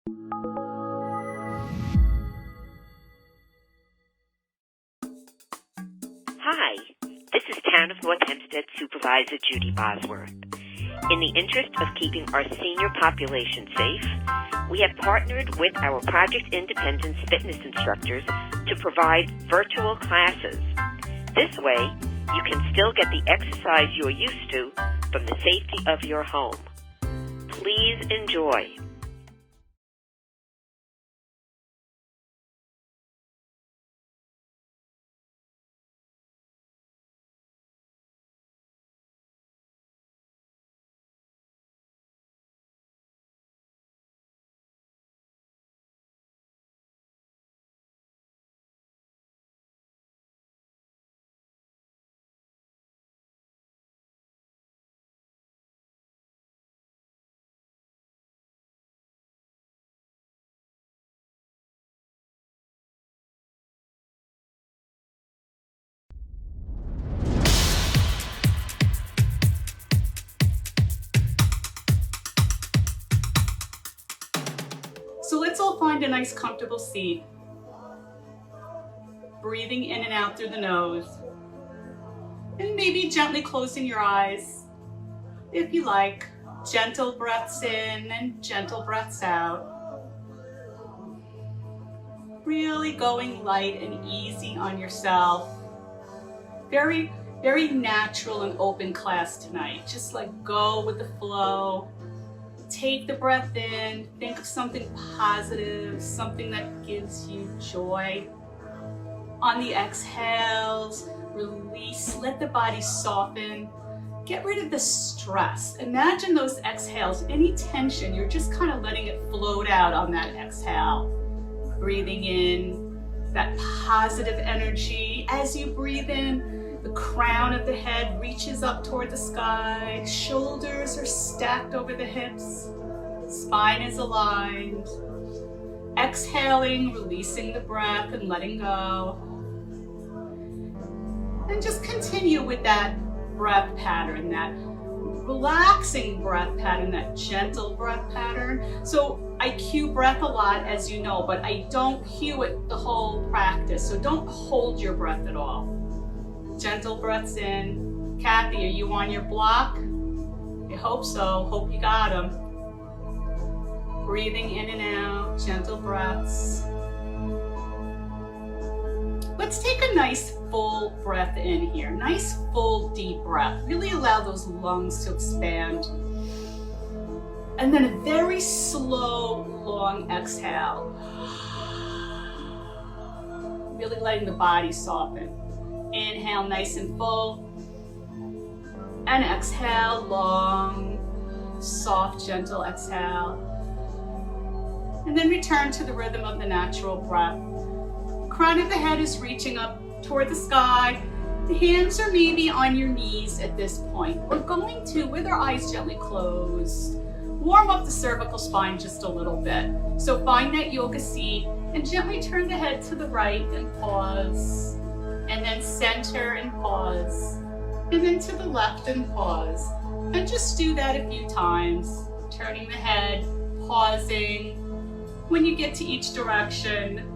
Hi, this is Town of North Hempstead Supervisor Judy Bosworth. In the interest of keeping our senior population safe, we have partnered with our Project Independence fitness instructors to provide virtual classes. This way, you can still get the exercise you're used to from the safety of your home. Please enjoy. So let's all find a nice comfortable seat. Breathing in and out through the nose. And maybe gently closing your eyes, if you like. Gentle breaths in and gentle breaths out. Really going light and easy on yourself. Very, very natural and open class tonight. Just like go with the flow. Take the breath in, think of something positive, something that gives you joy. On the exhales, release, let the body soften. Get rid of the stress. Imagine those exhales, any tension, you're just kind of letting it float out on that exhale. Breathing in that positive energy. As you breathe in, the crown of the head reaches up toward the sky. Shoulders are stacked over the hips. Spine is aligned. Exhaling, releasing the breath and letting go. And just continue with that breath pattern, that relaxing breath pattern, that gentle breath pattern. So I cue breath a lot, as you know, but I don't cue it the whole practice. So don't hold your breath at all. Gentle breaths in. Kathy, are you on your block? I hope so. Hope you got them. Breathing in and out, gentle breaths. Let's take a nice full breath in here. Nice full deep breath. Really allow those lungs to expand. And then a very slow, long exhale. Really letting the body soften. Inhale nice and full. And exhale, long, soft, gentle exhale. And then return to the rhythm of the natural breath. Crown of the head is reaching up toward the sky. The hands are maybe on your knees at this point. We're going to, with our eyes gently closed, warm up the cervical spine just a little bit. So find that yoga seat and gently turn the head to the right and pause. And then center and pause. And then to the left and pause. And just do that a few times. Turning the head, pausing. When you get to each direction,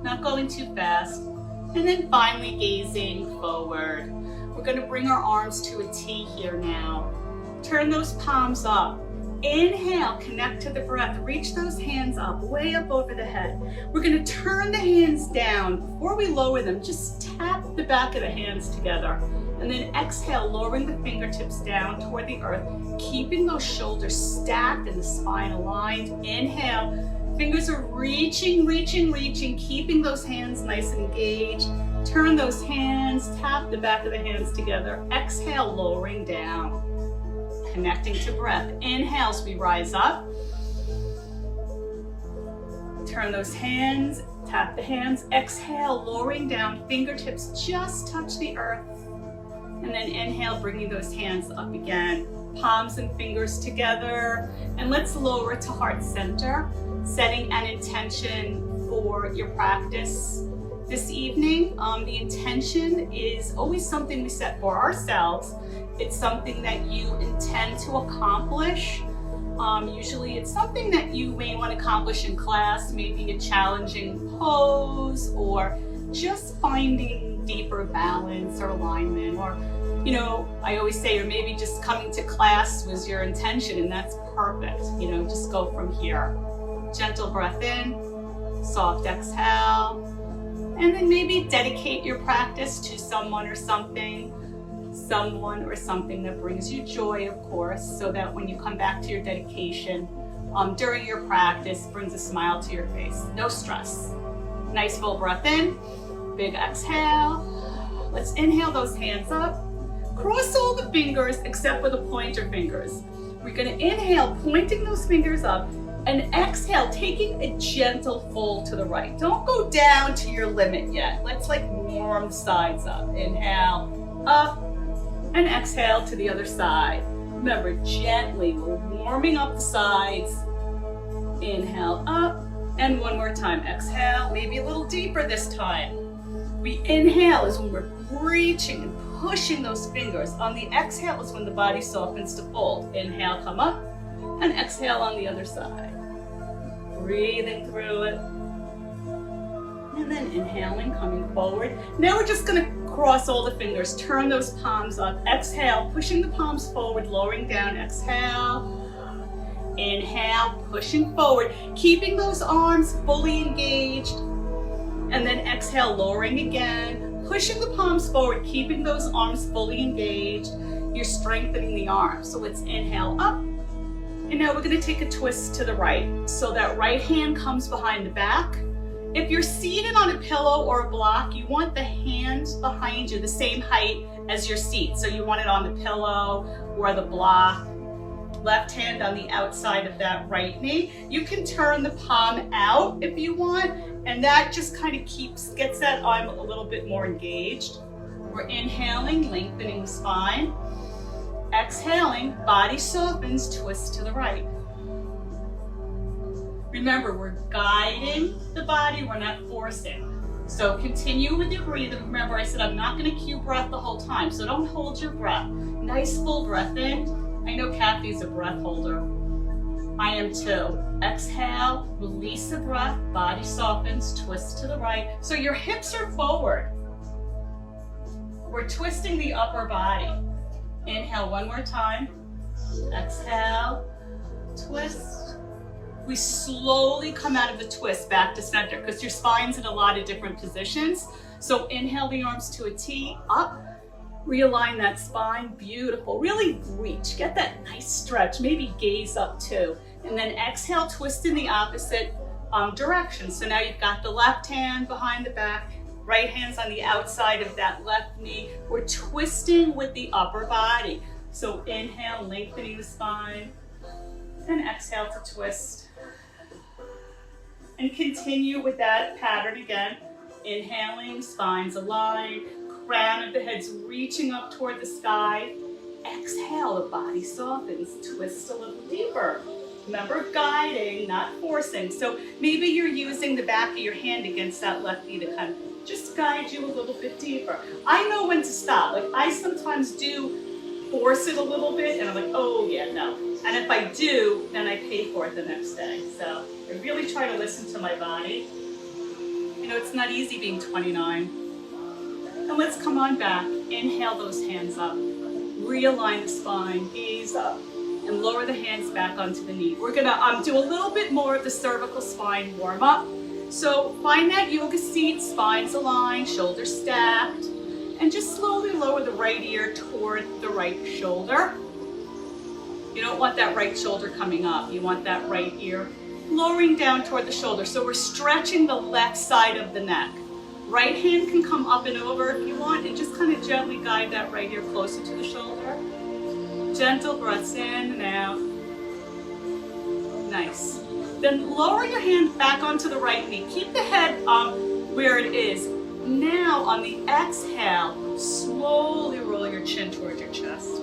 not going too fast, and then finally gazing forward. We're going to bring our arms to a T here now. Turn those palms up. Inhale, connect to the breath. Reach those hands up, way up over the head. We're going to turn the hands down. Before we lower them, just tap the back of the hands together. And then exhale, lowering the fingertips down toward the earth, keeping those shoulders stacked and the spine aligned. Inhale. Fingers are reaching, reaching, reaching, keeping those hands nice and engaged. Turn those hands, tap the back of the hands together. Exhale, lowering down. Connecting to breath. Inhale as we rise up. Turn those hands, tap the hands. Exhale, lowering down. Fingertips just touch the earth. And then inhale, bringing those hands up again. Palms and fingers together. And let's lower to heart center. Setting an intention for your practice this evening. The intention is always something we set for ourselves. It's something that you intend to accomplish. Usually it's something that you may want to accomplish in class, maybe a challenging pose, or just finding deeper balance or alignment, or, you know, I always say, or maybe just coming to class was your intention, and that's perfect. You know, just go from here. Gentle breath in, soft exhale, and then maybe dedicate your practice to someone or something that brings you joy, of course, so that when you come back to your dedication during your practice, brings a smile to your face. No stress. Nice full breath in, big exhale. Let's inhale those hands up. Cross all the fingers except for the pointer fingers. We're going to inhale, pointing those fingers up, and exhale, taking a gentle fold to the right. Don't go down to your limit yet. Let's like warm the sides up. Inhale, up, and exhale to the other side. Remember, gently, we're warming up the sides. Inhale, up, and one more time. Exhale, maybe a little deeper this time. We inhale is when we're reaching and pushing those fingers. On the exhale is when the body softens to fold. Inhale, come up, and exhale on the other side. Breathing through it. And then inhaling, coming forward. Now we're just gonna cross all the fingers, turn those palms up. Exhale, pushing the palms forward, lowering down. Exhale. Inhale, pushing forward, keeping those arms fully engaged. And then exhale, lowering again, pushing the palms forward, keeping those arms fully engaged. You're strengthening the arms. So let's inhale up. And now we're going to take a twist to the right. So that right hand comes behind the back. If you're seated on a pillow or a block, you want the hand behind you the same height as your seat. So you want it on the pillow or the block. Left hand on the outside of that right knee. You can turn the palm out if you want, and that just kind of gets that arm a little bit more engaged. We're inhaling, lengthening the spine. Exhaling, body softens, twist to the right. Remember, we're guiding the body, we're not forcing. So continue with your breathing. Remember, I said I'm not going to cue breath the whole time, so don't hold your breath. Nice full breath in. I know Kathy's a breath holder. I am too. Exhale, release the breath, body softens, twist to the right. So your hips are forward. We're twisting the upper body. Inhale one more time. Exhale, twist. We slowly come out of the twist back to center because your spine's in a lot of different positions. So inhale the arms to a T, up. Realign that spine, beautiful. Really reach, get that nice stretch, maybe gaze up too. And then exhale, twist in the opposite direction. So now you've got the left hand behind the back, right hand's on the outside of that left knee. We're twisting with the upper body. So inhale, lengthening the spine, and exhale to twist. And continue with that pattern again. Inhaling, spine's aligned, crown of the head's reaching up toward the sky. Exhale, the body softens, twist a little deeper. Remember, guiding, not forcing. So maybe you're using the back of your hand against that left knee to kind of just guide you a little bit deeper. I know when to stop. Like I sometimes do force it a little bit and I'm like, oh yeah, no. And if I do, then I pay for it the next day. So I really try to listen to my body. You know, it's not easy being 29. And let's come on back. Inhale those hands up. Realign the spine, gaze up, and lower the hands back onto the knee. We're gonna do a little bit more of the cervical spine warm up. So find that yoga seat, spine's aligned, shoulders stacked, and just slowly lower the right ear toward the right shoulder. You don't want that right shoulder coming up. You want that right ear lowering down toward the shoulder. So we're stretching the left side of the neck. Right hand can come up and over if you want, and just kind of gently guide that right ear closer to the shoulder. Gentle breaths in and out. Nice. Then lower your hand back onto the right knee. Keep the head where it is. Now on the exhale, slowly roll your chin towards your chest.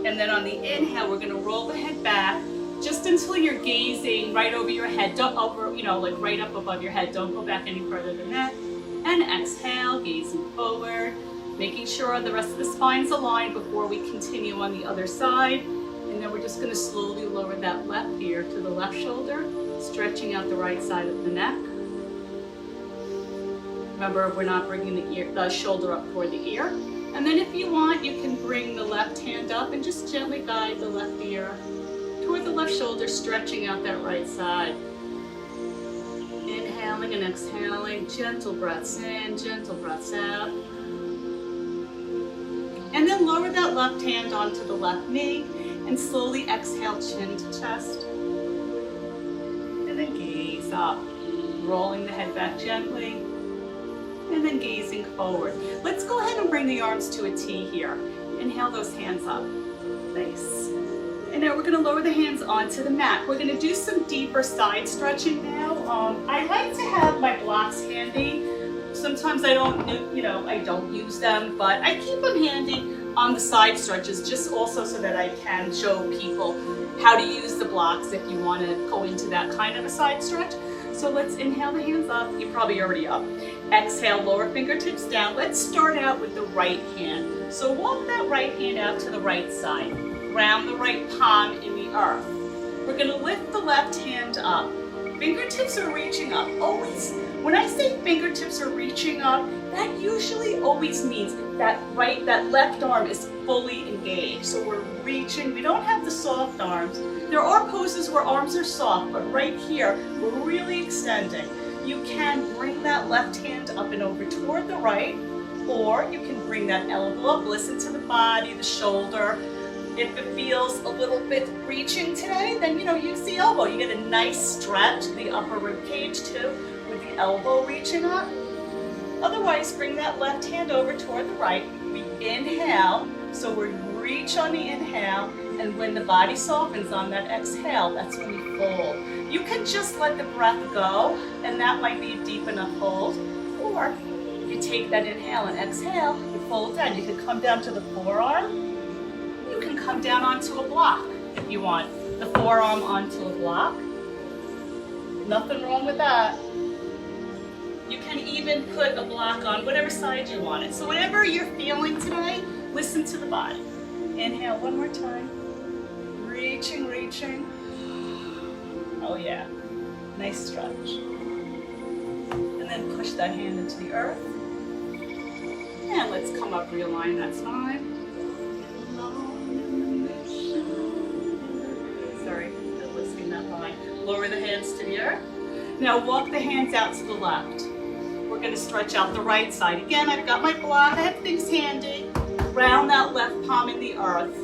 And then on the inhale, we're going to roll the head back just until you're gazing right over your head. Don't over, like right up above your head. Don't go back any further than that. And exhale, gazing forward, making sure the rest of the spine's aligned before we continue on the other side. And then we're just going to slowly lower that left ear to the left shoulder, stretching out the right side of the neck. Remember, we're not bringing the shoulder up toward the ear. And then if you want, you can bring the left hand up and just gently guide the left ear toward the left shoulder, stretching out that right side. Inhaling and exhaling, gentle breaths in, gentle breaths out. And then lower that left hand onto the left knee and slowly exhale, chin to chest. And then gaze up, rolling the head back gently. And then gazing forward. Let's go ahead and bring the arms to a T here. Inhale those hands up. Nice. And now we're going to lower the hands onto the mat. We're going to do some deeper side stretching now. I like to have my blocks handy. Sometimes I don't use them, but I keep them handy on the side stretches, just also so that I can show people how to use the blocks if you want to go into that kind of a side stretch. So let's inhale the hands up. You're probably already up. Exhale, lower fingertips down. Let's start out with the right hand. So walk that right hand out to the right side. Ground the right palm in the earth. We're going to lift the left hand up. Fingertips are reaching up. Always, when I say fingertips are reaching up, that usually always means that left arm is fully engaged. So we're reaching. We don't have the soft arms. There are poses where arms are soft, but right here, we're really extending. You can bring that left hand up and over toward the right, or you can bring that elbow up. Listen to the body, the shoulder. If it feels a little bit reaching today, then use the elbow. You get a nice stretch, the upper rib cage too, with the elbow reaching up. Otherwise, bring that left hand over toward the right. We inhale, so we reach on the inhale, and when the body softens on that exhale, that's when you fold. You can just let the breath go, and that might be a deep enough hold. Or you take that inhale and exhale, you fold down. You can come down to the forearm. You can come down onto a block if you want. The forearm onto a block. Nothing wrong with that. You can even put a block on whatever side you want it. So whatever you're feeling today, listen to the body. Inhale one more time. Reaching, reaching. Oh yeah, nice stretch. And then push that hand into the earth. And let's come up, realign that spine. Sorry, not listening that line. Lower the hands to the earth. Now walk the hands out to the left. We're going to stretch out the right side. Again, I've got my block, I have things handy. Round that left palm in the earth.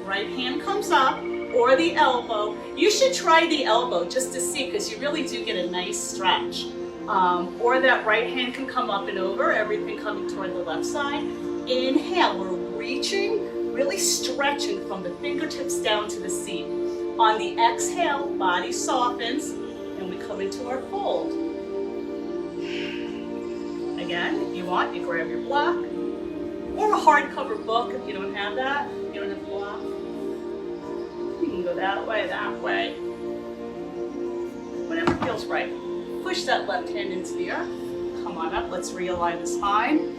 Right hand comes up, or the elbow. You should try the elbow just to see, because you really do get a nice stretch. Or that right hand can come up and over, everything coming toward the left side. Inhale, we're reaching, really stretching from the fingertips down to the seat. On the exhale, body softens, and we come into our fold. Again, if you want, you grab your block, or a hardcover book if you don't have that. You don't have a block. You can go that way. Whatever feels right. Push that left hand into the earth. Come on up, let's realign the spine.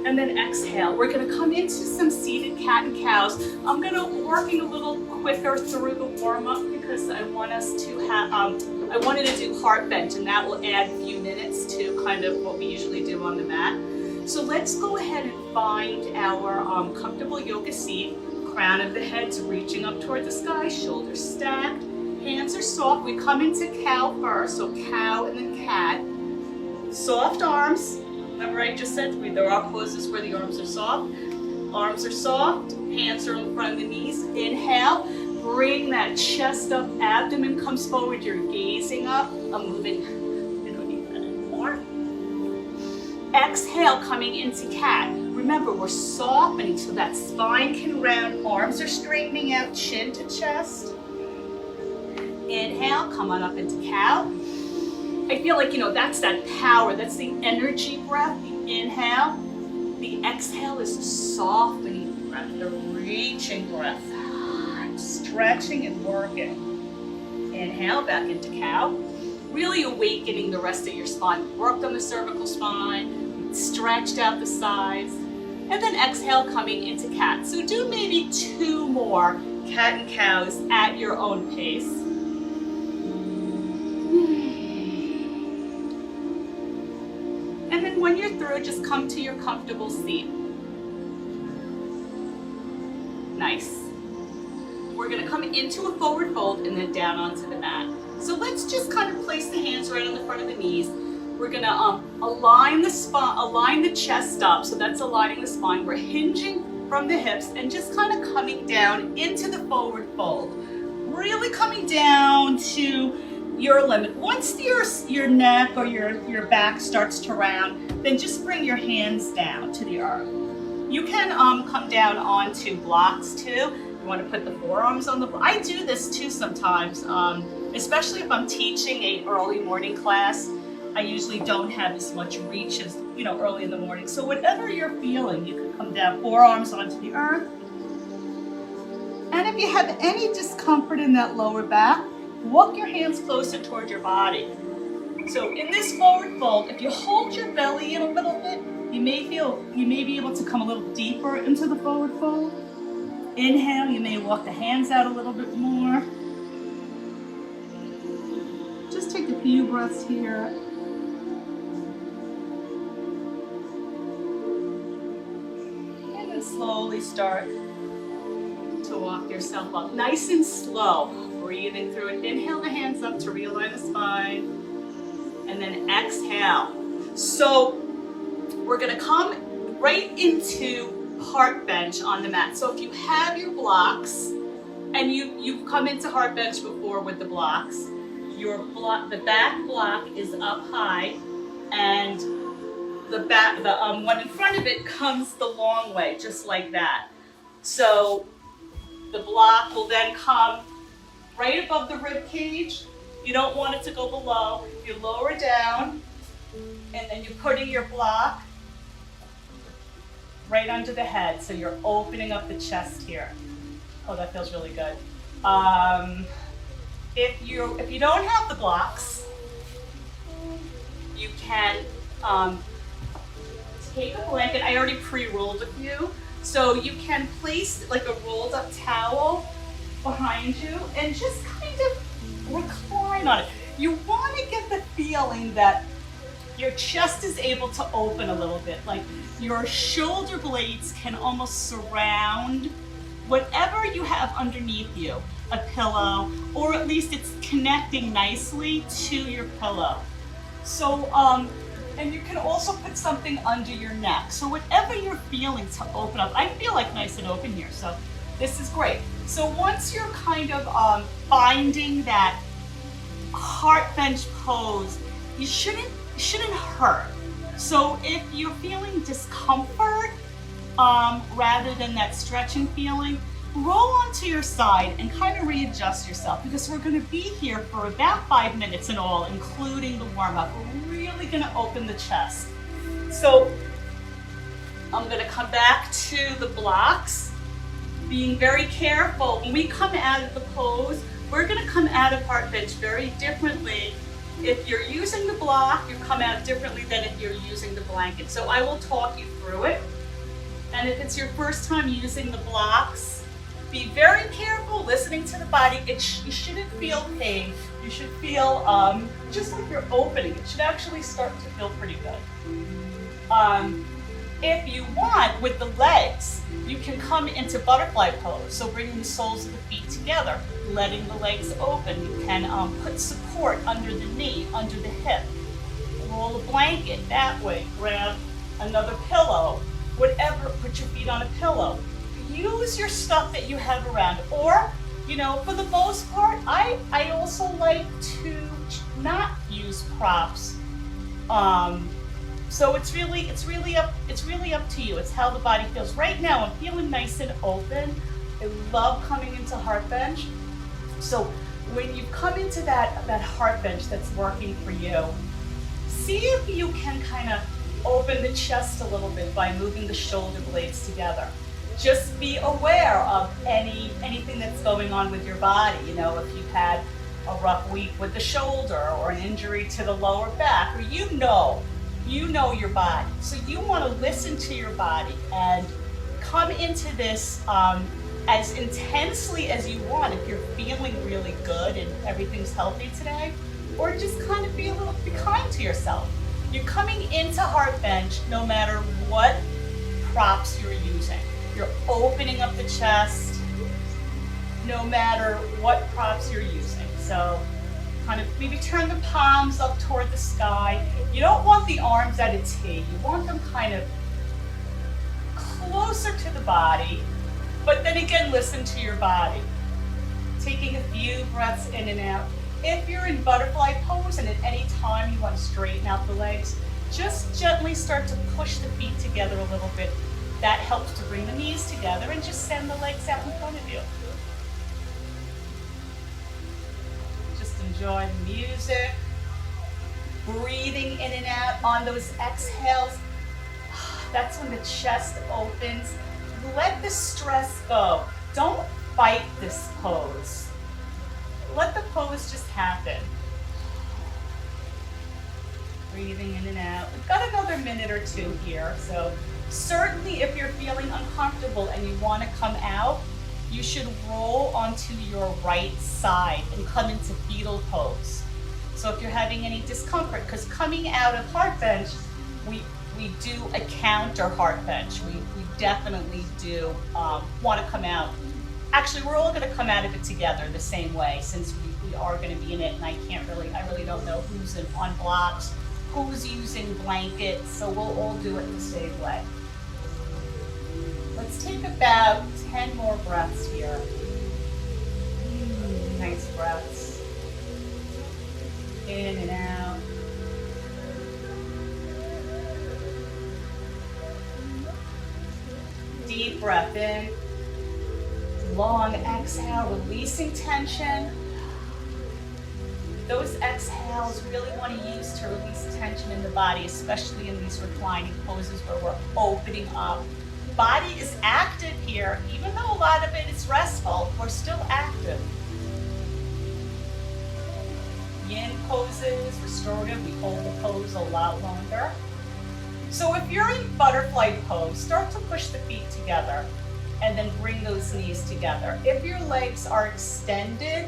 And then exhale. We're gonna come into some seated cat and cows. I'm working a little quicker through the warm-up because I want us to have, I wanted to do heart bend, and that will add a few minutes to kind of what we usually do on the mat. So let's go ahead and find our comfortable yoga seat. Crown of the head's reaching up toward the sky, shoulders stacked, hands are soft. We come into cow first, so cow and then cat. Soft arms. Remember I just said there are poses where the arms are soft. Arms are soft, hands are in front of the knees. Inhale, bring that chest up, abdomen comes forward, you're gazing up. I'm moving, I don't need that anymore. Exhale, coming into cat. Remember, we're softening so that spine can round, arms are straightening out, chin to chest. Inhale, come on up into cow. I feel like, that's that power, that's the energy breath, the inhale. The exhale is the softening breath, the reaching breath. Stretching and working. Inhale, back into cow. Really awakening the rest of your spine. Worked on the cervical spine, stretched out the sides. And then exhale, coming into cat. So do maybe 2 more cat and cows at your own pace. And then when you're through, just come to your comfortable seat. Nice. We're gonna come into a forward fold and then down onto the mat. So let's just kind of place the hands right on the front of the knees. We're gonna align the spine, align the chest up, so that's aligning the spine. We're hinging from the hips and just kind of coming down into the forward fold. Really coming down to your limit. Once your neck or your back starts to round, then just bring your hands down to the earth. You can come down onto blocks too. You want to put the forearms on the block. I do this too sometimes, especially if I'm teaching an early morning class. I usually don't have as much reach as, early in the morning. So whatever you're feeling, you can come down, forearms onto the earth. And if you have any discomfort in that lower back, walk your hands closer toward your body. So in this forward fold, if you hold your belly in a little bit, you may be able to come a little deeper into the forward fold. Inhale, you may walk the hands out a little bit more. Just take a few breaths here. And then slowly start to walk yourself up. Nice and slow. Breathing through it. Inhale the hands up to realign the spine. And then exhale. So we're going to come right into heart bench on the mat. So if you have your blocks, and you've come into heart bench before with the blocks, the back block is up high, and the one in front of it comes the long way, just like that. So the block will then come right above the rib cage. You don't want it to go below. You lower down, and then you're putting your block right under the head, so you're opening up the chest here. Oh, that feels really good. If you don't have the blocks, you can take a blanket. I already pre-rolled a few, so you can place like a rolled up towel behind you and just kind of recline on it. You want to get the feeling that your chest is able to open a little bit, like your shoulder blades can almost surround whatever you have underneath you, a pillow, or at least it's connecting nicely to your pillow. So, and you can also put something under your neck. So whatever you're feeling to open up, I feel like nice and open here, so this is great. So once you're kind of finding that heart bench pose, you shouldn't hurt. So if you're feeling discomfort, rather than that stretching feeling, roll onto your side and kind of readjust yourself, because we're going to be here for about 5 minutes in all, including the warm-up. We're really going to open the chest. So I'm going to come back to the blocks, being very careful. When we come out of the pose, we're going to come out of heart bench very differently. If you're using the block, you come out differently than if you're using the blanket. So I will talk you through it. And if it's your first time using the blocks, be very careful listening to the body. You shouldn't feel pain. You should feel just like you're opening. It should actually start to feel pretty good. If you want, with the legs, you can come into butterfly pose. So bringing the soles of the feet together, letting the legs open. You can put support under the knee, under the hip. Roll a blanket that way. Grab another pillow. Whatever, put your feet on a pillow. Use your stuff that you have around. Or, for the most part, I also like to not use props. So it's really up to you. It's how the body feels. Right now, I'm feeling nice and open. I love coming into heart bench. So when you come into that heart bench that's working for you, see if you can kind of open the chest a little bit by moving the shoulder blades together. Just be aware of anything that's going on with your body. If you've had a rough week with the shoulder or an injury to the lower back, or you know your body. So you want to listen to your body and come into this as intensely as you want if you're feeling really good and everything's healthy today, or just kind of be kind to yourself. You're coming into heart bench no matter what props you're using. You're opening up the chest no matter what props you're using. So kind of maybe turn the palms up toward the sky. You don't want the arms at a T. You want them kind of closer to the body, but then again, listen to your body. Taking a few breaths in and out. If you're in butterfly pose and at any time you want to straighten out the legs, just gently start to push the feet together a little bit. That helps to bring the knees together and just send the legs out in front of you. Just enjoy the music. Breathing in and out on those exhales. That's when the chest opens. Let the stress go. Don't fight this pose. Let the pose just happen. Breathing in and out. We've got another minute or two here. So certainly if you're feeling uncomfortable and you want to come out, you should roll onto your right side and come into Beetle pose. So if you're having any discomfort, because coming out of heart bench, we do a counter heart bench. We definitely do want to come out. Actually, we're all going to come out of it together the same way, since we are going to be in it, and I really don't know who's on blocks, who's using blankets, so we'll all do it the same way. Let's take about 10 more breaths here. Nice breaths. In and out. Deep breath in. Long exhale, releasing tension. Those exhales really want to use to release tension in the body, especially in these reclining poses where we're opening up. Body is active here, even though a lot of it is restful, we're still active. Yin poses, restorative, we hold the pose a lot longer. So if you're in butterfly pose, start to push the feet together and then bring those knees together. If your legs are extended,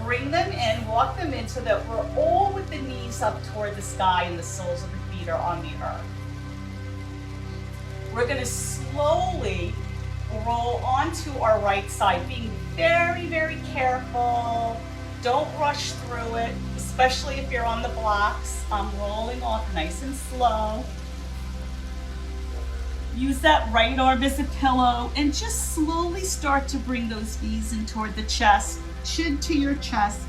bring them in, walk them in so that we're all with the knees up toward the sky and the soles of the feet are on the earth. We're going to slowly roll onto our right side, being very, very careful. Don't rush through it, especially if you're on the blocks. I'm rolling off nice and slow. Use that right arm as a pillow and just slowly start to bring those knees in toward the chest, chin to your chest,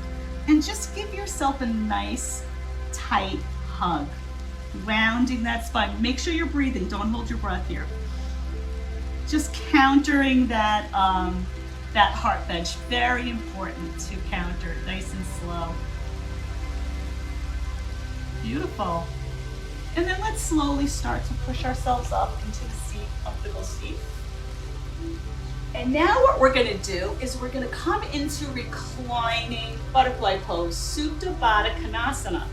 and just give yourself a nice, tight hug. Rounding that spine. Make sure you're breathing. Don't hold your breath here. Just countering that that heart bench. Very important to counter. Nice and slow. Beautiful. And then let's slowly start to push ourselves up into the seat, comfortable seat. And now what we're going to do is we're going to come into reclining butterfly pose, Supta Baddha Konasana.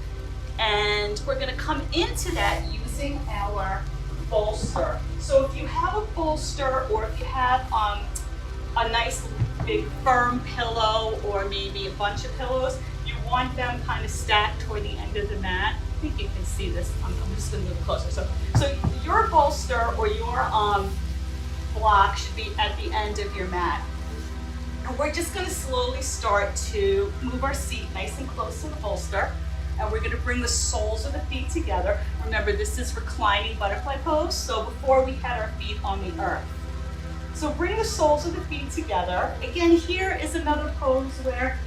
And we're going to come into that using our bolster. So if you have a bolster, or if you have a nice big firm pillow, or maybe a bunch of pillows, you want them kind of stacked toward the end of the mat. I think you can see this. I'm just going to move closer. So your bolster or your block should be at the end of your mat. And we're just going to slowly start to move our seat nice and close to the bolster. And we're going to bring the soles of the feet together. Remember, this is reclining butterfly pose, so before we had our feet on the earth. So bring the soles of the feet together. Again, here is another pose where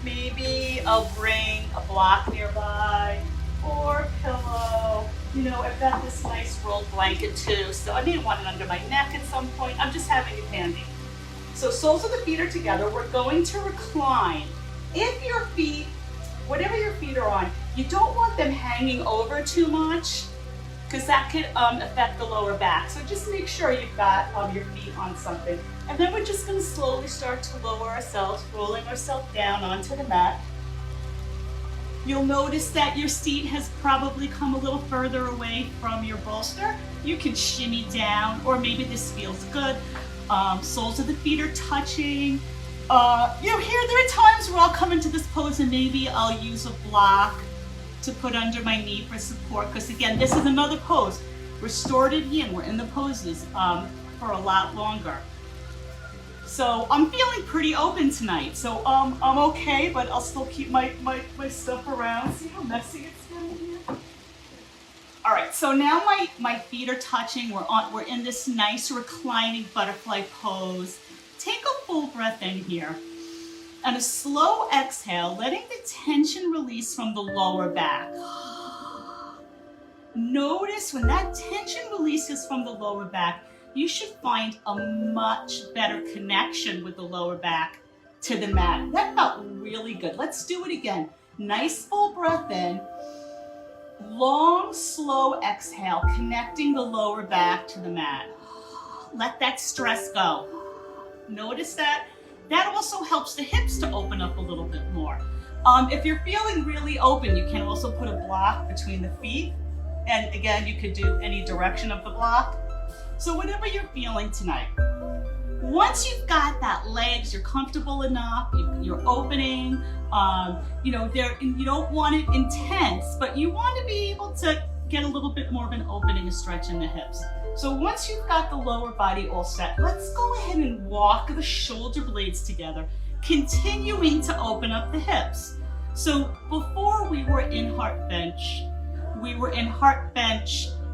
maybe I'll bring a block nearby or a pillow. You know, I've got this nice rolled blanket too, so I may want it under my neck at some point. I'm just having it handy. So soles of the feet are together. We're going to recline. If your feet, whatever your feet are on, you don't want them hanging over too much, because that could affect the lower back. So just make sure you've got your feet on something. And then we're just going to slowly start to lower ourselves, rolling ourselves down onto the mat. You'll notice that your seat has probably come a little further away from your bolster. You can shimmy down, or maybe this feels good. Soles of the feet are touching. Here there are times where I'll come into this pose and maybe I'll use a block to put under my knee for support, because again, this is another pose. Restorative Yin, we're in the poses for a lot longer. So I'm feeling pretty open tonight. So I'm okay, but I'll still keep my stuff around. See how messy it's getting here? All right, so now my feet are touching. We're in this nice reclining butterfly pose. Take a full breath in here. And a slow exhale, letting the tension release from the lower back. Notice when that tension releases from the lower back, you should find a much better connection with the lower back to the mat. That felt really good. Let's do it again. Nice full breath in. Long, slow exhale, connecting the lower back to the mat. Let that stress go. Notice that. That also helps the hips to open up a little bit more. If you're feeling really open, you can also put a block between the feet. And again, you could do any direction of the block. So whatever you're feeling tonight. Once you've got that legs, you're comfortable enough, you're opening, you don't want it intense, but you want to be able to get a little bit more of an opening, a stretch in the hips. So once you've got the lower body all set, let's go ahead and walk the shoulder blades together, continuing to open up the hips. So before we were in heart bench,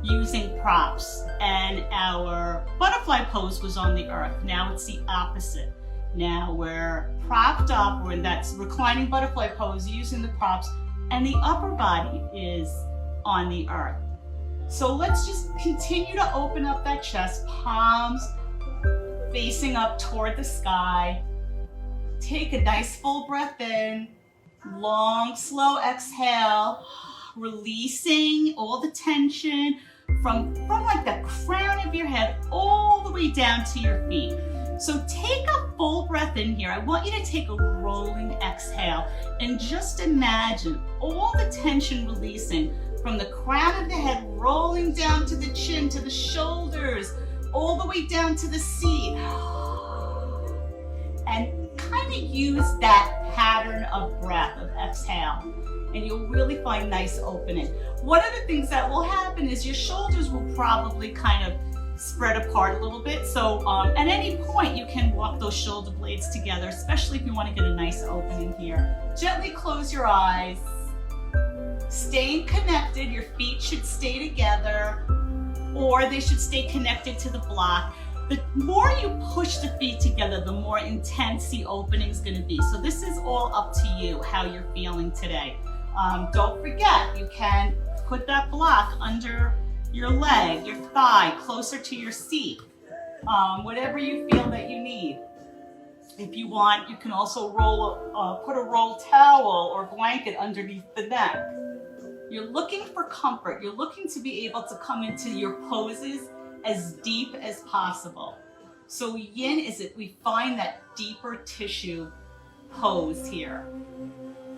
using props, and our butterfly pose was on the earth. Now it's the opposite. Now we're propped up, we're in that reclining butterfly pose using the props, and the upper body is on the earth. So let's just continue to open up that chest, palms facing up toward the sky. Take a nice full breath in, long, slow exhale, releasing all the tension from like the crown of your head all the way down to your feet. So take a full breath in here. I want you to take a rolling exhale and just imagine all the tension releasing from the crown of the head, rolling down to the chin, to the shoulders, all the way down to the seat. And kind of use that pattern of breath, of exhale, and you'll really find nice opening. One of the things that will happen is your shoulders will probably kind of spread apart a little bit. So at any point you can walk those shoulder blades together, especially if you want to get a nice opening here. Gently close your eyes. Staying connected, your feet should stay together, or they should stay connected to the block. The more you push the feet together, the more intense the opening is going to be. So this is all up to you, how you're feeling today. Don't forget, you can put that block under your leg, your thigh, closer to your seat, whatever you feel that you need. If you want, you can also put a roll towel or blanket underneath the neck. You're looking for comfort. You're looking to be able to come into your poses as deep as possible. So yin is it, we find that deeper tissue pose here.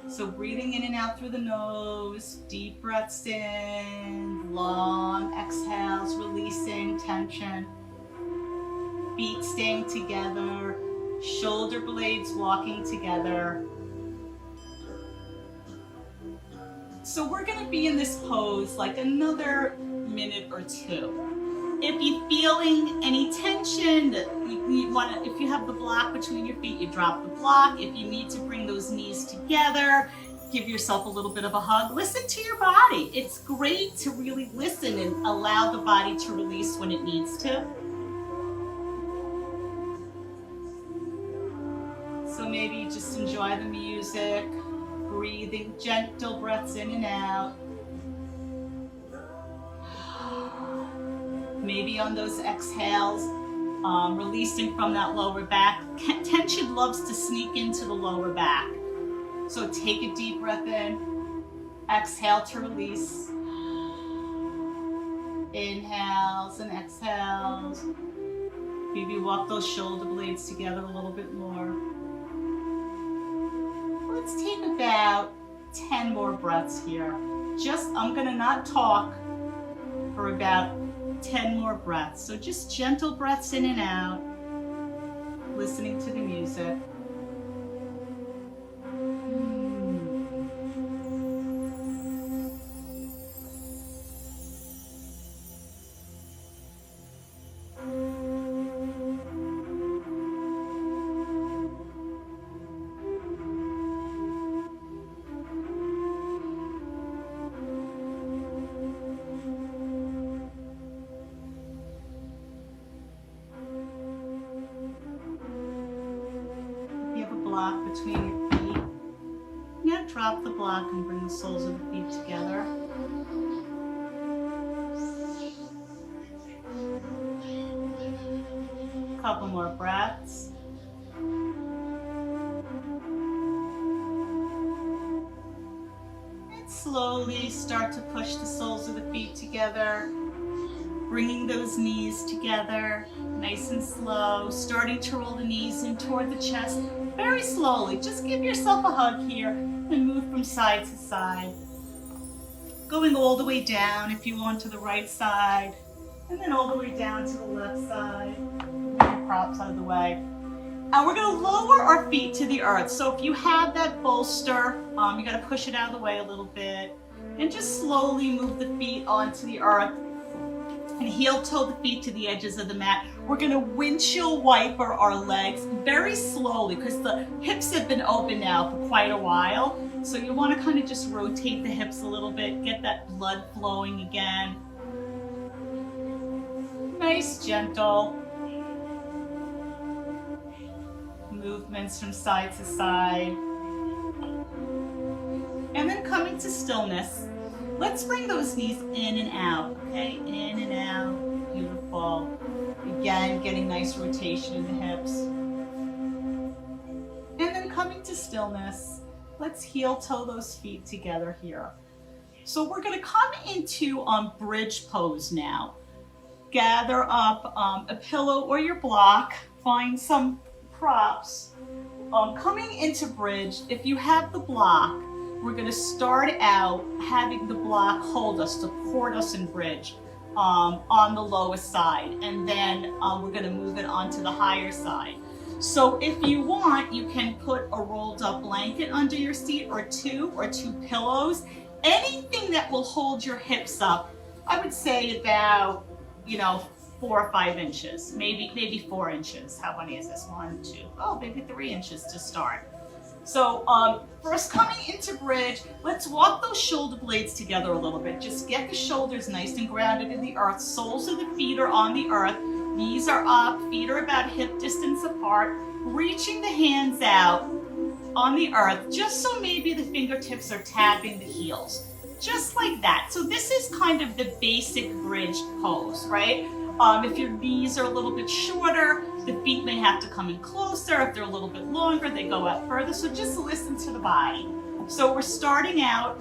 So breathing in and out through the nose, deep breaths in, long exhales, releasing tension, feet staying together, shoulder blades walking together. So we're going to be in this pose like another minute or two. If you're feeling any tension, if you have the block between your feet, you drop the block. If you need to bring those knees together, give yourself a little bit of a hug. Listen to your body. It's great to really listen and allow the body to release when it needs to. So maybe just enjoy the music, breathing gentle breaths in and out. Maybe on those exhales, releasing from that lower back. Tension loves to sneak into the lower back. So take a deep breath in, exhale to release. Inhales and exhales. Maybe walk those shoulder blades together a little bit more. Let's take about 10 more breaths here. I'm gonna not talk for about 10 more breaths. So just gentle breaths in and out. listening to the music. Block between your feet. Now drop the block and bring the soles of the feet together. Couple more breaths. And slowly start to push the soles of the feet together, bringing those knees together, nice and slow, starting to roll the knees in toward the chest. Very slowly, just give yourself a hug here and move from side to side. Going all the way down if you want to the right side, and then all the way down to the left side. Move your props out of the way. And we're gonna lower our feet to the earth. So if you have that bolster, you gotta push it out of the way a little bit, and just slowly move the feet onto the earth. And heel toe the feet to the edges of the mat. We're gonna windshield wiper our legs very slowly because the hips have been open now for quite a while. So you wanna kind of just rotate the hips a little bit, get that blood flowing again. Nice, gentle movements from side to side. And then coming to stillness. Let's bring those knees in and out, okay? In and out, beautiful. Again, getting nice rotation in the hips. And then coming to stillness, let's heel toe those feet together here. So we're gonna come into bridge pose now. Gather up a pillow or your block, find some props. Coming into bridge, if you have the block, we're going to start out having the block hold us, support us in bridge on the lowest side, and then we're going to move it onto the higher side. So if you want, you can put a rolled up blanket under your seat or two pillows, anything that will hold your hips up. I would say about, 4 or 5 inches, maybe 4 inches. How many is this? 1, 2, maybe 3 inches to start. So first coming into bridge, let's walk those shoulder blades together a little bit. Just get the shoulders nice and grounded in the earth. Soles of the feet are on the earth. Knees are up, feet are about hip distance apart. Reaching the hands out on the earth, just so maybe the fingertips are tapping the heels. Just like that. So this is kind of the basic bridge pose, right? If your knees are a little bit shorter, the feet may have to come in closer. If they're a little bit longer, they go out further. So just listen to the body. So we're starting out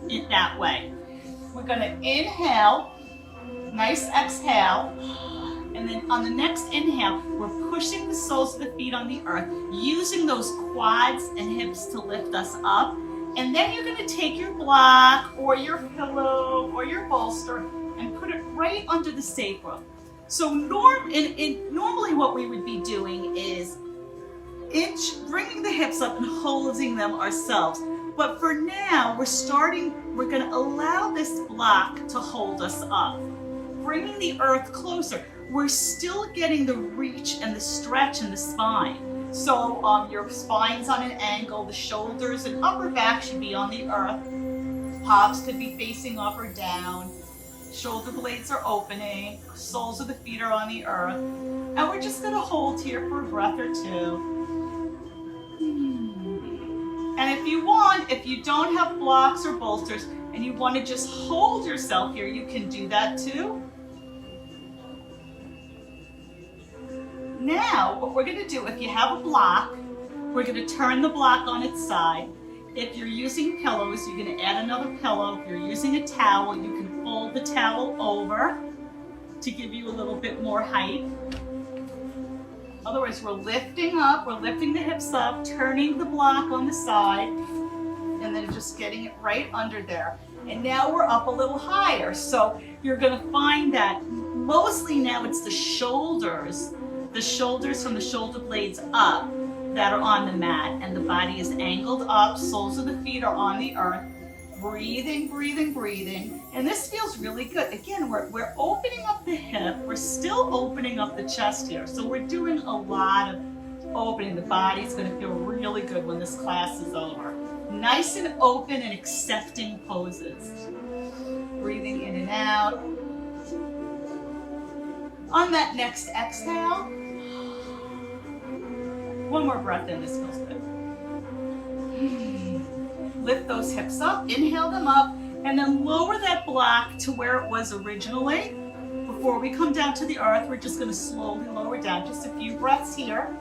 in that way. We're gonna inhale, nice exhale, and then on the next inhale, we're pushing the soles of the feet on the earth, using those quads and hips to lift us up. And then you're gonna take your block or your pillow or your bolster and put it right under the sacrum. So normally what we would be doing is bringing the hips up and holding them ourselves. But for now, we're gonna allow this block to hold us up, bringing the earth closer. We're still getting the reach and the stretch in the spine. So your spine's on an angle, the shoulders and upper back should be on the earth. Palms could be facing up or down. Shoulder blades are opening, soles of the feet are on the earth. And we're just gonna hold here for a breath or two. And if you don't have blocks or bolsters and you wanna just hold yourself here, you can do that too. Now, what we're gonna do, if you have a block, we're gonna turn the block on its side. If you're using pillows, you're gonna add another pillow. If you're using a towel, you can fold the towel over to give you a little bit more height. Otherwise, we're lifting up, we're lifting the hips up, turning the block on the side, and then just getting it right under there. And now we're up a little higher. So you're gonna find that mostly now it's the shoulders the shoulders from the shoulder blades up that are on the mat, and the body is angled up, soles of the feet are on the earth. Breathing, breathing, breathing. And this feels really good. Again, we're opening up the hip. We're still opening up the chest here. So we're doing a lot of opening. The body's going to feel really good when this class is over. Nice and open and accepting poses. Breathing in and out. On that next exhale, one more breath in. This feels good. Lift those hips up, inhale them up, and then lower that block to where it was originally. Before we come down to the earth, we're just going to slowly lower down. Just a few breaths here.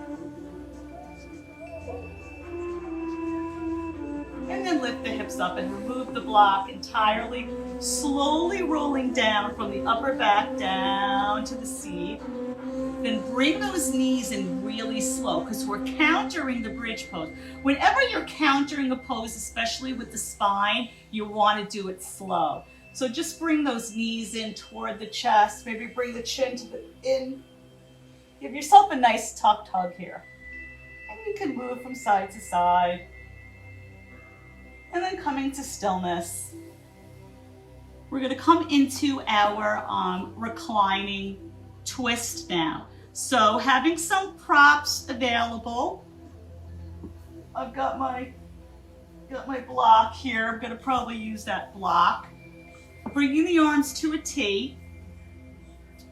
And then lift the hips up and remove the block entirely, slowly rolling down from the upper back down to the seat. Then bring those knees in really slow, because we're countering the bridge pose. Whenever you're countering a pose, especially with the spine, you want to do it slow. So just bring those knees in toward the chest. Maybe bring the chin to the in. Give yourself a nice tucked hug here. And you can move from side to side. And then coming to stillness. We're going to come into our reclining twist now. So having some props available. I've got my block here. I'm going to probably use that block. Bringing the arms to a T.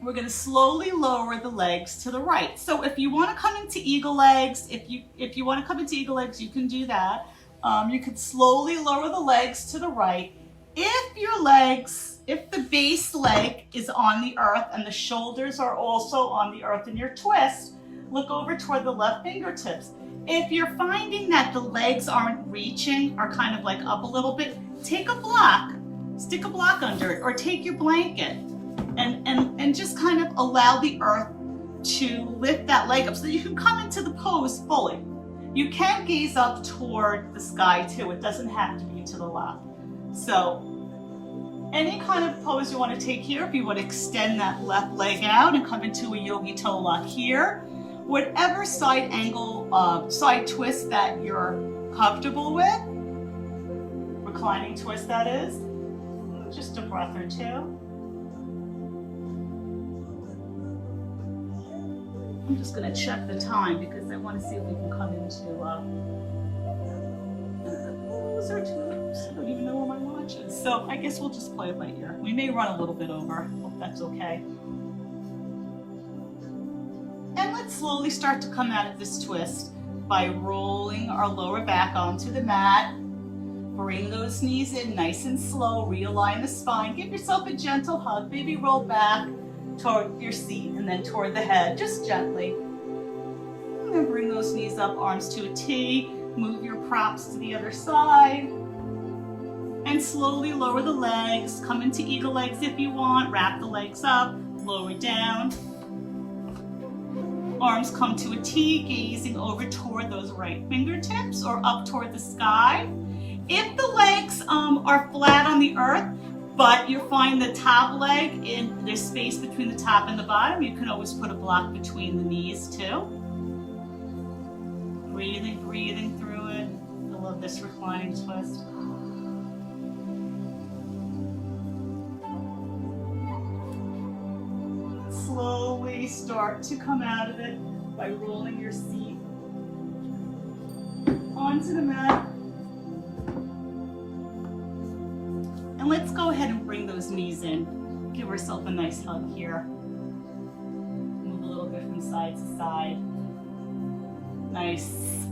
We're going to slowly lower the legs to the right. So if you want to come into eagle legs, if you want to come into eagle legs, you can do that. You can slowly lower the legs to the right. If the base leg is on the earth and the shoulders are also on the earth in your twist, look over toward the left fingertips. If you're finding that the legs aren't reaching, are kind of like up a little bit, take a block, stick a block under it, or take your blanket and just kind of allow the earth to lift that leg up so that you can come into the pose fully. You can gaze up toward the sky too. It doesn't have to be to the left. So any kind of pose you want to take here, if you want to extend that left leg out and come into a yogi toe lock here, whatever side angle, side twist that you're comfortable with, reclining twist that is, just a breath or two. I'm just going to check the time because I want to see if we can come into, I don't even know where my watch is. So I guess we'll just play it by ear. We may run a little bit over. Hope that's okay. And let's slowly start to come out of this twist by rolling our lower back onto the mat. Bring those knees in nice and slow. Realign the spine. Give yourself a gentle hug. Maybe roll back toward your seat and then toward the head, just gently. And then bring those knees up, arms to a T. Move your props to the other side. And slowly lower the legs. Come into eagle legs if you want. Wrap the legs up. Lower down. Arms come to a T, gazing over toward those right fingertips or up toward the sky. If the legs are flat on the earth, but you find the top leg in there's space between the top and the bottom, you can always put a block between the knees too. Breathing through it. I love this reclining twist. Slowly start to come out of it by rolling your seat onto the mat. And let's go ahead and bring those knees in. Give ourselves a nice hug here. Move a little bit from side to side. Nice.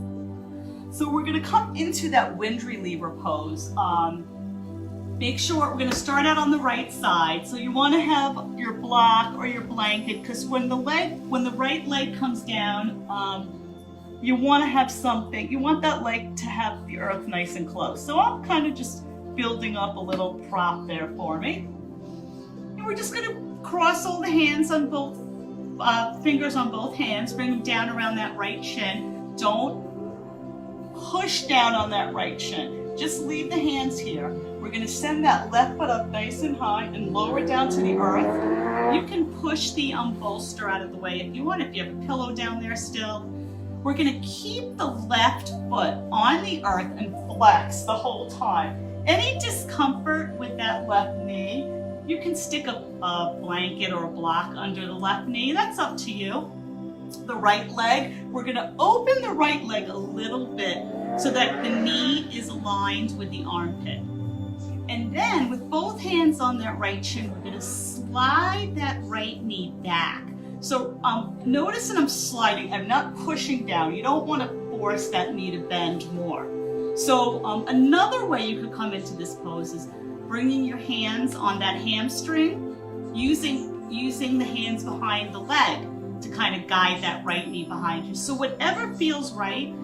So we're going to come into that Wintery lever pose. Make sure we're going to start out on the right side. So you want to have your block or your blanket, because when the right leg comes down, you want to have something. You want that leg to have the earth nice and close. So I'm kind of just building up a little prop there for me. And we're just going to cross all the hands on both fingers on both hands. Bring them down around that right shin. Don't push down on that right shin. Just leave the hands here. We're going to send that left foot up nice and high and lower down to the earth. You can push the bolster out of the way if you want, if you have a pillow down there still. We're gonna keep the left foot on the earth and flex the whole time. Any discomfort with that left knee, you can stick a blanket or a block under the left knee. That's up to you. The right leg, we're gonna open the right leg a little bit so that the knee is aligned with the armpit. And then with both hands on that right shin, we're gonna slide that right knee back. So notice that I'm sliding, I'm not pushing down. You don't wanna force that knee to bend more. So another way you could come into this pose is bringing your hands on that hamstring, using the hands behind the leg to kind of guide that right knee behind you. So whatever feels right,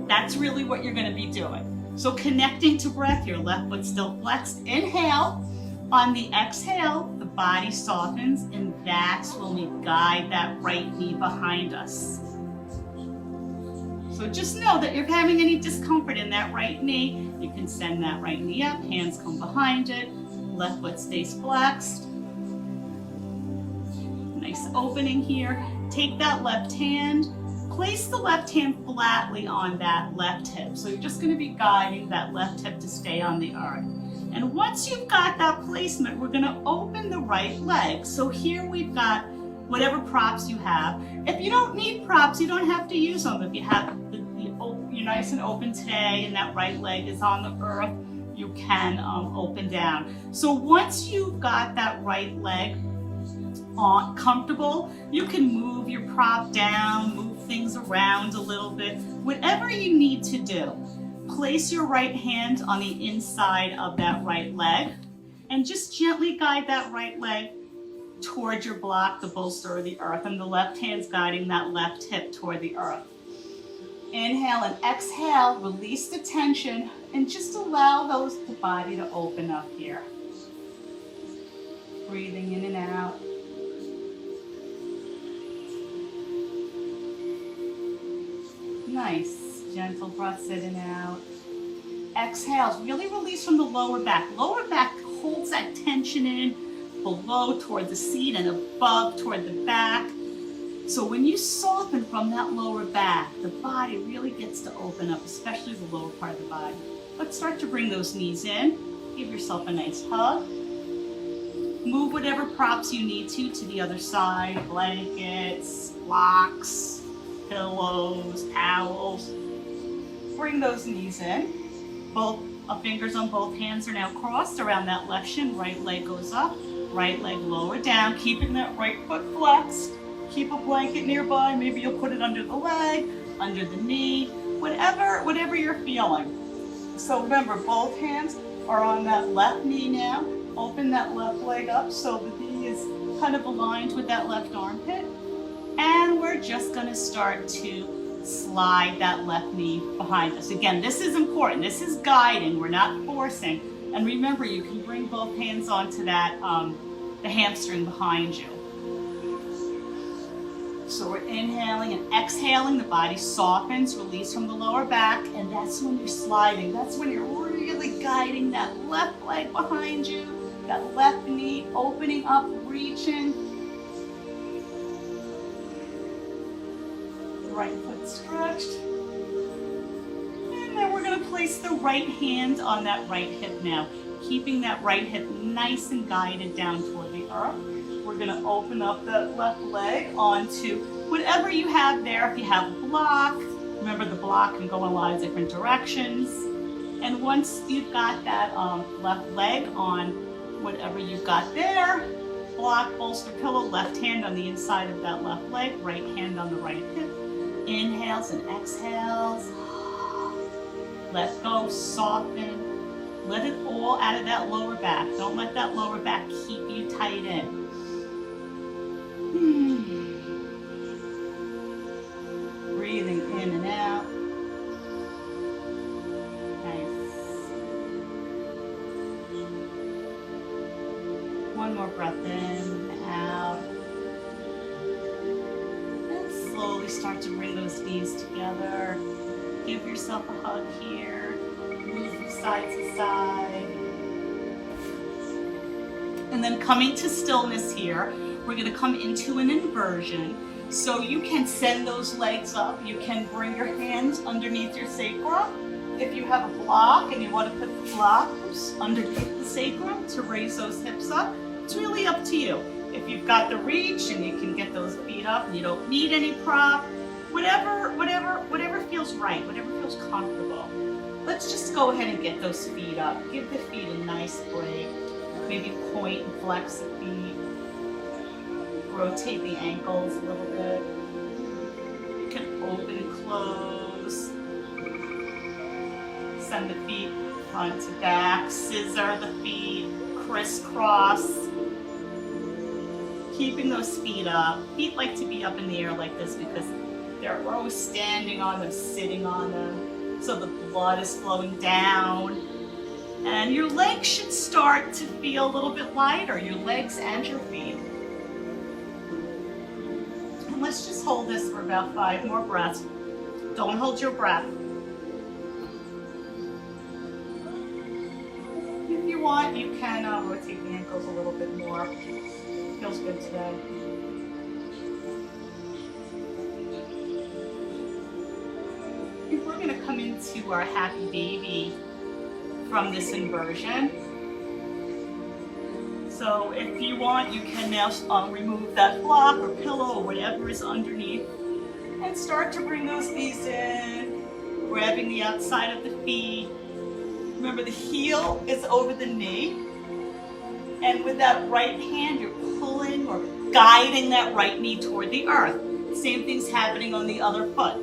that's really what you're gonna be doing. So connecting to breath, your left foot still flexed. Inhale. On the exhale, the body softens, and that's when we guide that right knee behind us. So just know that if you're having any discomfort in that right knee, you can send that right knee up, hands come behind it, left foot stays flexed. Nice opening here. Take that left hand, place the left hand flatly on that left hip. So you're just going to be guiding that left hip to stay on the earth. And once you've got that placement, we're going to open the right leg. So here we've got whatever props you have. If you don't need props, you don't have to use them. If you have you're nice and open today and that right leg is on the earth, you can open down. So once you've got that right leg comfortable, you can move your prop down, move things around a little bit, whatever you need to do. Place your right hand on the inside of that right leg and just gently guide that right leg towards your block, the bolster, or the earth, and the left hand's guiding that left hip toward the earth. Inhale and exhale, release the tension, and just allow the body to open up here. Breathing in and out. Nice. Gentle breaths in and out. Exhales, really release from the lower back. Lower back holds that tension in, below toward the seat and above toward the back. So when you soften from that lower back, the body really gets to open up, especially the lower part of the body. Let's start to bring those knees in. Give yourself a nice hug. Move whatever props you need to the other side, blankets, blocks, pillows, towels. Bring those knees in. Both fingers on both hands are now crossed around that left shin. Right leg goes up, right leg lower down, keeping that right foot flexed. Keep a blanket nearby. Maybe you'll put it under the leg, under the knee, whatever you're feeling. So remember, both hands are on that left knee now. Open that left leg up so the knee is kind of aligned with that left armpit. And we're just going to start to slide that left knee behind us. Again, this is important. This is guiding. We're not forcing. And remember, you can bring both hands onto that, the hamstring behind you. So we're inhaling and exhaling. The body softens, release from the lower back. And that's when you're sliding. That's when you're really guiding that left leg behind you, that left knee opening up, reaching. Right foot stretched. And then we're going to place the right hand on that right hip now, keeping that right hip nice and guided down toward the earth. We're going to open up that left leg onto whatever you have there. If you have a block, remember the block can go in a lot of different directions. And once you've got that left leg on whatever you've got there, block, bolster, pillow, left hand on the inside of that left leg, right hand on the right hip. Inhales and exhales. Let go, soften. Let it all out of that lower back. Don't let that lower back keep you tight in. Breathing in and out. Nice. One more breath in and out. And slowly start to bring those knees together. Give yourself a hug here. Move from side to side. And then coming to stillness here, we're gonna come into an inversion. So you can send those legs up. You can bring your hands underneath your sacrum. If you have a block and you want to put the blocks underneath the sacrum to raise those hips up, it's really up to you. If you've got the reach and you can get those feet up and you don't need any prop, whatever feels right, whatever feels comfortable. Let's just go ahead and get those feet up. Give the feet a nice break. Maybe point and flex the feet. Rotate the ankles a little bit. You can open and close. Send the feet front to back. Scissor the feet. Crisscross. Keeping those feet up. Feet like to be up in the air like this because we're always standing on them, sitting on them. So the blood is flowing down. And your legs should start to feel a little bit lighter, your legs and your feet. And let's just hold this for about 5 more breaths. Don't hold your breath. If you want, you can rotate the ankles a little bit more. Feels good today. We're going to come into our happy baby from this inversion. So if you want, you can now remove that block or pillow or whatever is underneath and start to bring those knees in, grabbing the outside of the feet. Remember, the heel is over the knee, and with that right hand, you're pulling or guiding that right knee toward the earth. Same thing's happening on the other foot.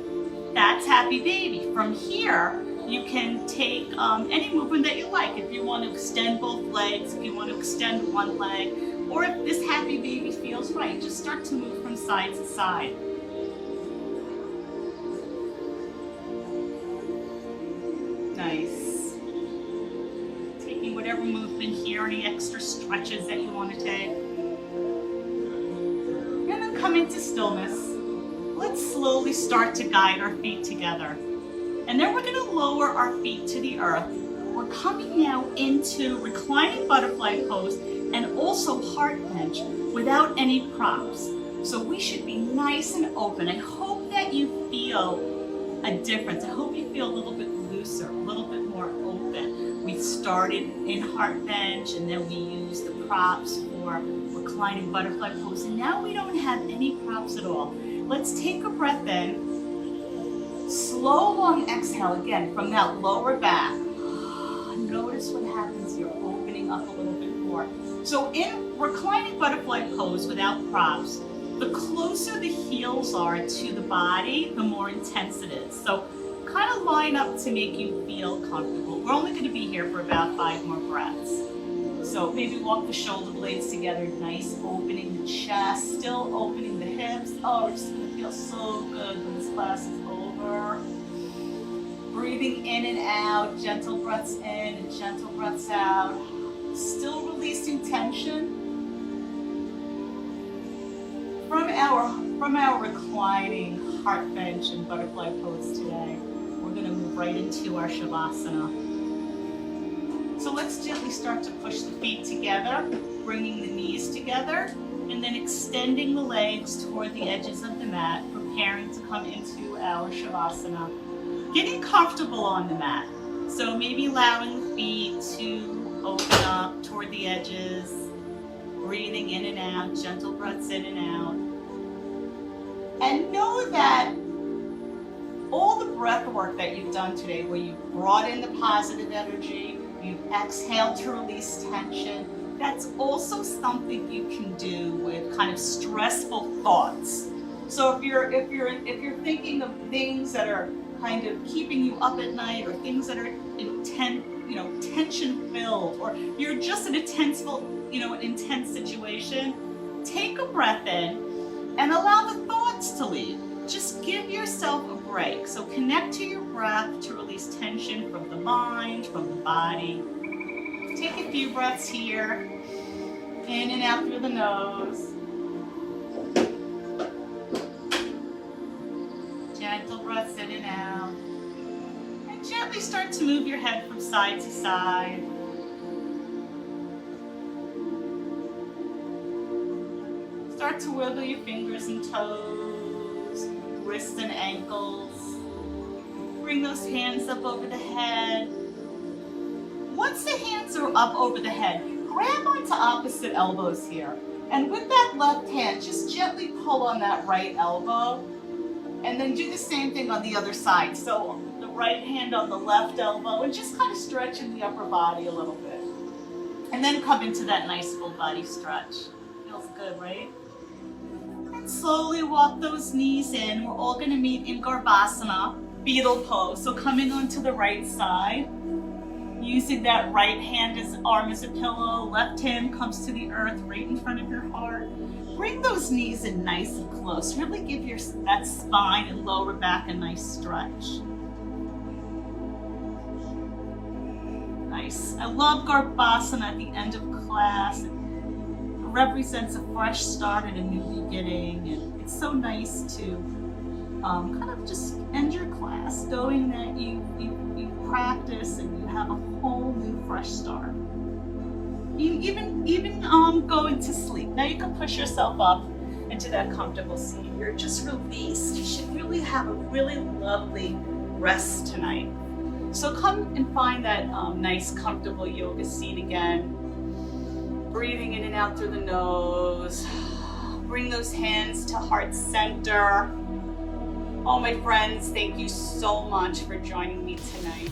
That's happy baby. From here, you can take any movement that you like. If you want to extend both legs, if you want to extend one leg, or if this happy baby feels right, just start to move from side to side. Nice. Taking whatever movement here, any extra stretches that you want to take. And then come into stillness. Let's slowly start to guide our feet together. And then we're going to lower our feet to the earth. We're coming now into reclining butterfly pose and also heart bench without any props. So we should be nice and open. I hope that you feel a difference. I hope you feel a little bit looser, a little bit more open. We started in heart bench and then we used the props for reclining butterfly pose. And now we don't have any props at all. Let's take a breath in. Slow, long exhale again from that lower back. Notice what happens here, opening up a little bit more. So in reclining butterfly pose without props, the closer the heels are to the body, the more intense it is. So kind of line up to make you feel comfortable. We're only going to be here for about 5 more breaths. So maybe walk the shoulder blades together, nice opening the chest, still opening the hips. Oh, it's going to feel so good when this class is over. Breathing in and out, gentle breaths in and gentle breaths out. Still releasing tension. From our reclining heart bench and butterfly pose today, we're going to move right into our Shavasana. So let's gently start to push the feet together, bringing the knees together, and then extending the legs toward the edges of the mat, preparing to come into our Shavasana. Getting comfortable on the mat. So maybe allowing the feet to open up toward the edges, breathing in and out, gentle breaths in and out. And know that all the breath work that you've done today, where you brought in the positive energy, you've exhaled to release tension, that's also something you can do with kind of stressful thoughts. So if you're thinking of things that are kind of keeping you up at night, or things that are tension filled, or you're just in an intense situation, take a breath in and allow the thoughts to leave. Just give yourself a break. So connect to your breath to release tension from the mind, from the body. Take a few breaths here, in and out through the nose. Gentle breaths in and out. And gently start to move your head from side to side. Start to wiggle your fingers and toes, wrists and ankles. Bring those hands up over the head. Once the hands are up over the head, grab onto opposite elbows here. And with that left hand, just gently pull on that right elbow. And then do the same thing on the other side. So the right hand on the left elbow and just kind of stretch in the upper body a little bit. And then come into that nice full body stretch. Feels good, right? And slowly walk those knees in. We're all gonna meet in Garbasana, Beetle pose. So coming onto the right side, using that right hand as arm as a pillow, left hand comes to the earth right in front of your heart. Bring those knees in nice and close. Really give that spine and lower back a nice stretch. Nice. I love Garbasana at the end of class. It represents a fresh start and a new beginning. And it's so nice to kind of just end your class knowing that you practice and you have a whole new fresh start. Even going to sleep. Now you can push yourself up into that comfortable seat. You're just released. You should really have a really lovely rest tonight. So come and find that nice comfortable yoga seat again. Breathing in and out through the nose. Bring those hands to heart center. Oh, my friends, thank you so much for joining me tonight.